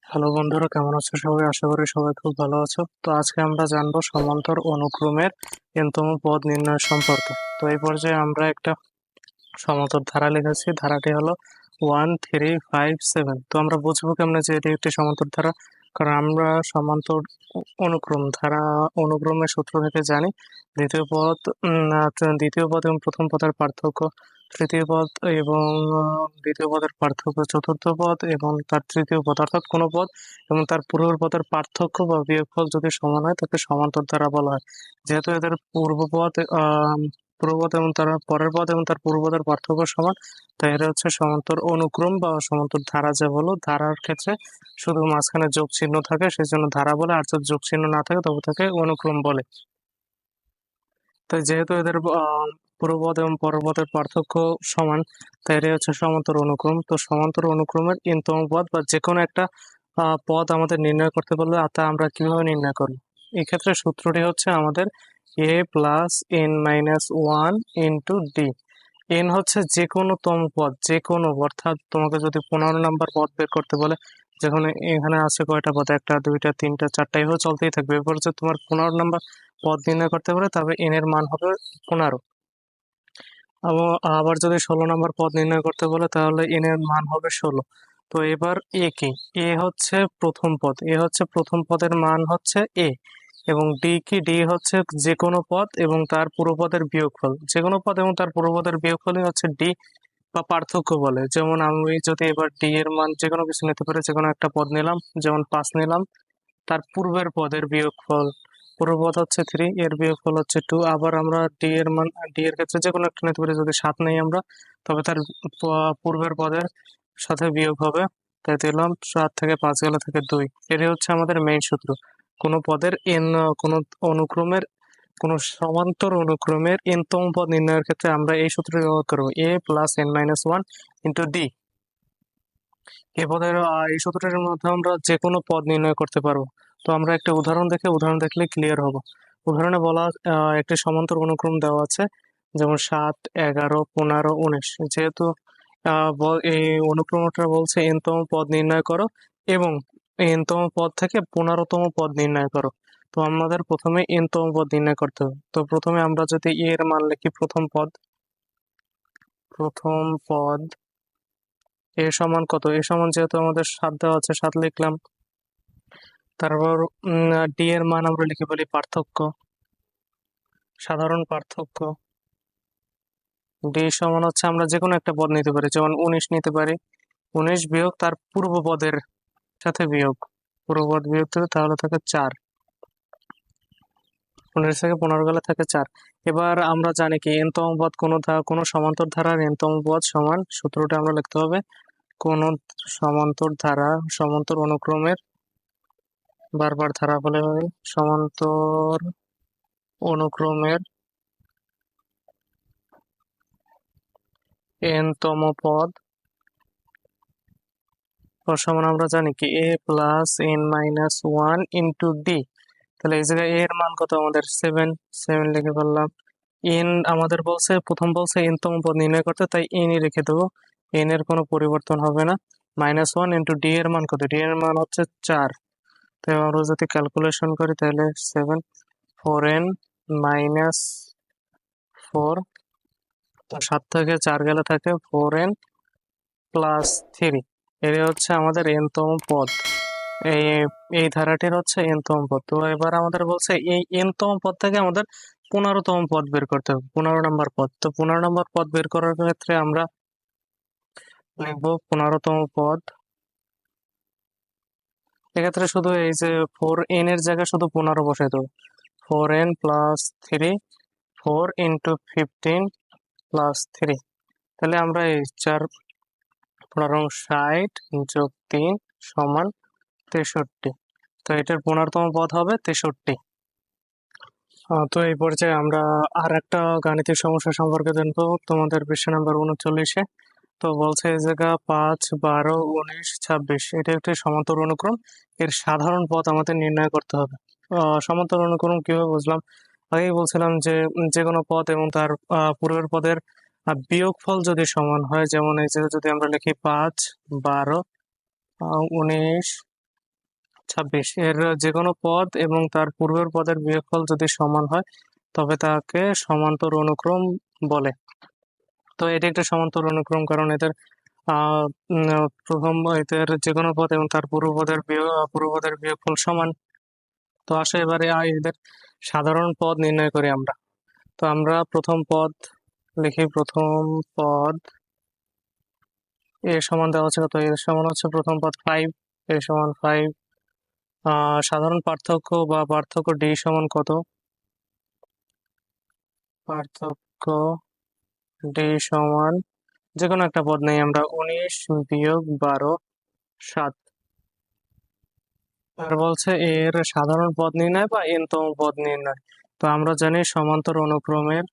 Hello বন্ধুরা, কেমন আছো সবাই? আশা করি সবাই খুব ভালো আছো। তো আজকে আমরা জানবো সমান্তর অনুক্রমের n-তম পদ নির্ণয় সম্পর্কে। তো এই পর্যায়ে আমরা একটা সমান্তর ধারা লিখেছি। ধারাটি হলো 1 3 5 7। তো আমরা বুঝবো কেমনে যে এটি একটি সমান্তর ধারা, কারণ আমরা সমান্তর অনুক্রম ধারা অনুক্রমের সূত্র থেকে জানি দ্বিতীয় পদ এবং প্রথম পদের পার্থক্য, তৃতীয় পদ এবং দ্বিতীয় পদের পার্থক্য, চতুর্থ পদ এবং তার তৃতীয় পদ, অর্থাৎ কোনো পদ এবং তার পূর্বের পদের পার্থক্য বা বিয়োগফল যদি সমান হয় তাকে সমান্তর ধারা বলা হয়। যেহেতু এদের পূর্বপদ এবং তার পরের পদ এবং তার পূর্বপদের পার্থক্য সমান, তাই এটা হচ্ছে সমান্তর অনুক্রম বা সমান্তর ধারা। যা হলো ধারার ক্ষেত্রে শুধু মাঝখানে যোগ চিহ্ন থাকে সেই জন্য ধারা বলে, আর যদি যোগ চিহ্ন না থাকে তবে তাকে অনুক্রম বলে। তাই যেহেতু এদের পূর্বপদ এবং পরপদের পার্থক্য সমান, তাই এটাই হচ্ছে সমান্তর অনুক্রম। তো সমান্তর অনুক্রমের n-তম পদ বা যে কোনো একটা পদ আমাদের নির্ণয় করতে পারলে তা আমরা কিভাবে নির্ণয় করব? এই ক্ষেত্রে সূত্রটি হচ্ছে আমাদের a plus n minus one into D. N হচ্ছে যে কোনো তম পদ, যে কোনো, অর্থাৎ তোমাকে যদি 15 নাম্বার পদ বের করতে বলে, যেখানে এখানে আছে কয়টা পদ, একটা দুইটা তিনটা চারটা, এভাবে চলতেই থাকবে। এরপর যে তোমার 15 নাম্বার পদ নির্ণয় করতে পারে, তবে এন এর মান হবে 15। আবার যদি 16 নাম্বার পদ নির্ণয় করতে বলে তাহলে এন এর মান হবে 16। তো এবার এ কি? এ হচ্ছে প্রথম পদ, এ হচ্ছে প্রথম পদের মান হচ্ছে এ। এবং ডি কি? ডি হচ্ছে যে কোনো পদ এবং তার পূর্বপদের বিয়োগফল। যে কোনো পদ এবং তার পূর্বপদের বিয়োগফলই হচ্ছে ডি বা পার্থক্য বলে। যেমন আমি যদি এবার ডি এর মান যে কোনো কিছু নিতে পারি, যে কোনো একটা পদ নিলাম, যেমন 5 নিলাম, তার পূর্বের পদের বিয়োগফল, পূর্বপদ হচ্ছে 3, এর বিয়োগফল হচ্ছে 2। আবার আমরা ডি এর ক্ষেত্রে যে কোনো একটা নিতে পারি, যদি 7 নেই আমরা, তবে তার পূর্বের পদের সাথে বিয়োগ হবে। তাই দিলাম 7 থেকে 5 গেলে থেকে 2। এটাই হচ্ছে আমাদের মেইন সূত্র। কোনো পদের কোনো অনুক্রমের, কোনো সমান্তর অনুক্রমের n-তম পদ নির্ণয়ের ক্ষেত্রে আমরা এই সূত্রটি ব্যবহার করবো, a plus n minus one into D. এই সূত্রটির মাধ্যমে আমরা যে কোনো পদ নির্ণয় করতে পারবো। তো আমরা একটা উদাহরণ দেখলে ক্লিয়ার হবো। উদাহরণে বলা একটি সমান্তর অনুক্রম দেওয়া আছে, যেমন 7 11 15 19। যেহেতু এই অনুক্রমটা বলছে n-তম পদ নির্ণয় করো এবং n-তম পদ থেকে 15তম পদ নির্ণয় করো। তো আমাদের প্রথমে n-তম পদ নির্ণয় করতে হবে। তো প্রথমে আমরা যদি a এর মান লিখি, প্রথম পদ এ সমান কত? এ সমান যেহেতু আমাদের 7 দেওয়া আছে, 7 লিখলাম। তারপর ডি এর মান আমরা লিখে বলি পার্থক্য, সাধারণ পার্থক্য। ডি সমান হচ্ছে আমরা যে কোনো একটা পদ নিতে পারি, যেমন 19 নিতে পারি। 19 বিয়োগ তার পূর্ব পদের সাথে বিয়োগ, পূর্বপদ বিয়োগ করে তাহলে থাকে 4। 19 থেকে 15 গেলে থাকে 4। এবার আমরা জানি কি n-তম পদ কোনো সমান্তর ধারার n-তম পদ সমান, সূত্রটা আমরা লিখতে হবে, কোন সমান্তর অনুক্রমের, বারবার ধারা বলে হয়, সমান্তর অনুক্রমের n-তম পদ সমান আমরা জানি কি a plus n minus one into D. তাহলে এই জায়গায় a এর মান কত? আমাদের 7, 7 লিখে ফেললাম। n আমাদের প্রথম বলছে n-তম পদ নির্ণয় করতে, তাই n ই রেখে দেবো, n এর কোনো পরিবর্তন হবে না। মাইনাস ওয়ান ইন্টু ডি এর মান কত? ডি এর মান হচ্ছে 4। তাই আমরা যদি ক্যালকুলেশন করি তাহলে 7, 4n মাইনাস 4, তো 7 থেকে 4 গেলে থাকে 4n প্লাস 3। এর হচ্ছে আমাদের n-তম পদ। এই এই ধারাটির হচ্ছে n-তম পদ। তো এবার আমাদের বলছে এই n-তম পদ থেকে আমাদের 15তম পদ বের করতে হবে, 15 নাম্বার পদ। তো 15 নাম্বার পদ বের করার ক্ষেত্রে আমরা লিখবো 15তম পদ। এক্ষেত্রে শুধু এই যে 4n এর জায়গায় শুধু 15 বসাই দেবো। 4n plus 3, 4 into 15 plus 3। তাহলে আমরা এই 4 15 60 যোগ 3 সমান 63। তো এটার 15তম পদ হবে 63। তো এই পর্যায়ে আমরা আর একটা গাণিতিক সমস্যা সম্পর্কে জানবো, তোমাদের পৃষ্ঠা নাম্বার 39-এ। তো বলছে এই জায়গা 5 12 19 26, এটা একটি সমান্তর অনুক্রম, এর সাধারণ পদ আমাদের নির্ণয় করতে হবে। সমান্তর অনুক্রম কিভাবে বুঝলাম? আগেই বলছিলাম যে যে কোনো পদ এবং তার পূর্বের পদের বিয়োগফল যদি সমান হয়, যেমন এই জায়গায় যদি আমরা লিখি 5 12 19 26। এর যে কোনো পদ এবং তার পূর্বের পদের বিয়োগফল যদি সমান হয় তবে তাকে সমান্তর অনুক্রম বলে। তো এটি একটা সমান্তর অনুক্রম, কারণ এদের প্রথম এদের যে কোনো পদ এবং তার পূর্বপদের বিয়োগফল সমান। তো আসো এবারে এদের সাধারণ পদ নির্ণয় করি আমরা। তো আমরা প্রথম পদ লিখি। প্রথম পদ এ সমান দেওয়া আছে কত? এ সমান হচ্ছে প্রথম পদ 5, এ সমান 5। সাধারণ পার্থক্য বা পার্থক্য ডি সমান কত? পার্থক্য ডি সমান যে কোনো একটা পদ নেই আমরা, 19 বিয়োগ 12 7। আর বলছে এর সাধারণ পদ নির্ণয় বা n-তম পদ নির্ণয়। তো আমরা জানি সমান্তর অনুক্রমের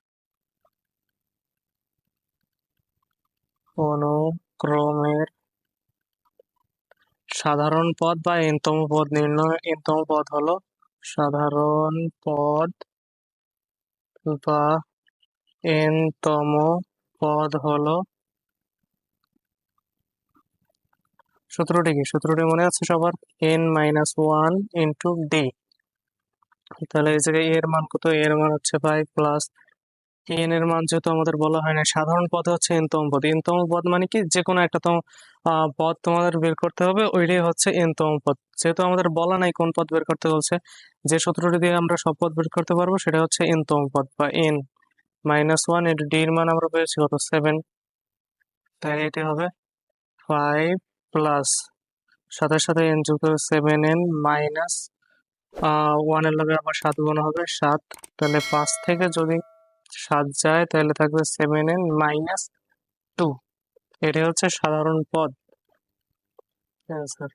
সাধারণ পদ বা n-তম পদ নির্ণয়, n-তম পদ হলো সাধারণ পদ বা n-তম পদ হলো, সূত্রটি কি? সূত্রটি মনে আছে সবার? n-1 into D. তাহলে এই জায়গায় এর মান কত? এর মান হচ্ছে 5 প্লাস n এর মান যেহেতু আমাদের বলা হয় না, সাধারণ পদ হচ্ছে n-তম পদ। n-তম পদ মানে কি? যে কোনো একটা পদ তোমাদের বের করতে হবে, ওইটাই হচ্ছে n-তম পদ। যেহেতু আমাদের বলা নাই কোন পদ বের করতে বলছে, যে সূত্রটি দিয়ে আমরা সব পদ বের করতে পারবো সেটা হচ্ছে n-তম পদ বা n-1 এর ডি এর মান আমরা পেয়েছি কত? 7। তাই এটি হবে 5 প্লাস সাথে সাথে n যুক্ত 7n মাইনাস 1 এর লগে আবার 7 গুণ হবে 7। তাহলে 5 থেকে যদি 7 যায় তাহলে থাকবে 7n মাইনাস 2। এটি হচ্ছে সাধারণ পদ। অ্যান্সার।